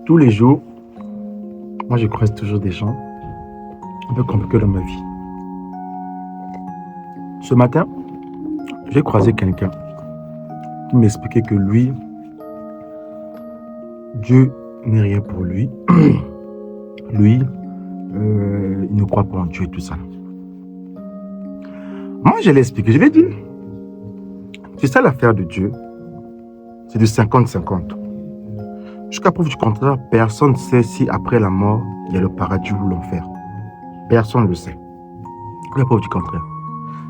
Tous les jours, moi je croise toujours des gens un peu compliqués dans ma vie. Ce matin, j'ai croisé quelqu'un qui m'expliquait que lui, Dieu n'est rien pour lui. Lui, il ne croit pas en Dieu et tout ça. Moi, je l'ai expliqué, je l'ai dit. C'est ça l'affaire de Dieu. C'est du 50-50. Jusqu'à preuve du contraire, personne ne sait si après la mort, il y a le paradis ou l'enfer. Personne ne le sait. Jusqu'à preuve du contraire.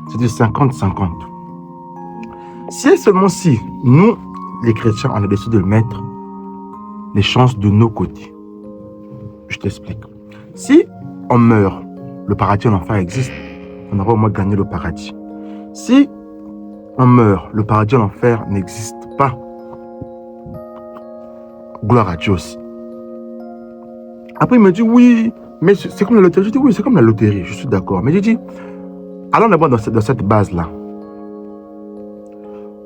C'est du 50-50. Si et seulement si nous, les chrétiens, on a décidé de mettre les chances de nos côtés. Je t'explique. Si on meurt, le paradis et l'enfer existent, on aura au moins gagné le paradis. Si on meurt, le paradis et l'enfer n'existent pas, gloire à Dieu aussi. Après, il me dit, oui, mais c'est comme la loterie. Je dis, oui, c'est comme la loterie, je suis d'accord. Mais j'ai dit, allons d'abord dans cette base-là.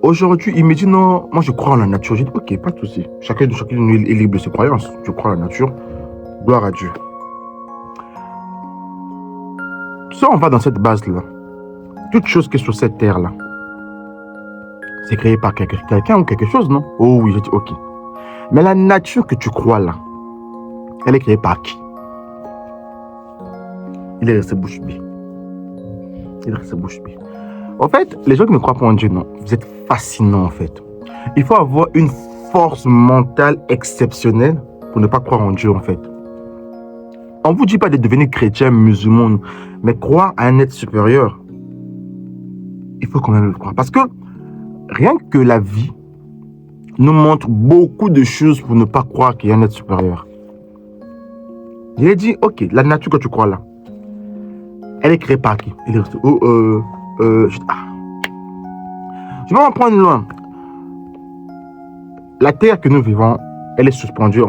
Aujourd'hui, il me dit, non, moi je crois en la nature. J'ai dit, ok, pas de souci. Chacun de nous est libre de ses croyances. Je crois en la nature, gloire à Dieu. Si on va dans cette base-là, toute chose qui est sur cette terre-là, c'est créé par quelqu'un ou quelque chose, non? Oh oui, j'ai dit, ok. Mais la nature que tu crois là, elle est créée par qui? Il est resté bouche bée. Il est resté bouche bée. En fait, les gens qui ne croient pas en Dieu, non, vous êtes fascinants en fait. Il faut avoir une force mentale exceptionnelle pour ne pas croire en Dieu en fait. On ne vous dit pas de devenir chrétien, musulman, mais croire à un être supérieur. Il faut quand même le croire. Parce que rien que la vie nous montre beaucoup de choses pour ne pas croire qu'il y a un être supérieur. Il a dit, ok, la nature que tu crois là, elle est créée par qui? Il est resté, je vais en prendre loin. La terre que nous vivons, elle est suspendue,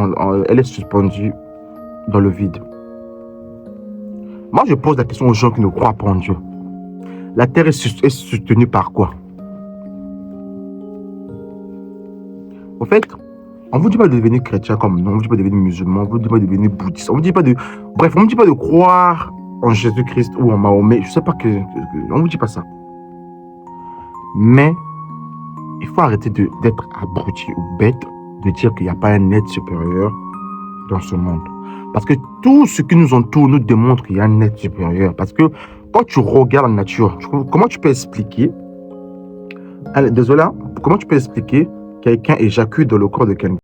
dans le vide. Moi, je pose la question aux gens qui ne croient pas en Dieu. La terre est soutenue par quoi? En fait, on ne vous dit pas de devenir chrétien comme nous, on ne vous dit pas de devenir musulman, on ne vous dit pas de devenir bouddhiste, on ne vous dit pas de... Bref, on ne vous dit pas de croire en Jésus-Christ ou en Mahomet, je ne sais pas on ne vous dit pas ça. Mais, il faut arrêter d'être abruti ou bête, de dire qu'il n'y a pas un être supérieur dans ce monde. Parce que tout ce qui nous entoure nous démontre qu'il y a un être supérieur. Parce que quand tu regardes la nature, comment tu peux expliquer... Allez, désolé, comment tu peux expliquer quelqu'un éjacule dans le corps de quelqu'un?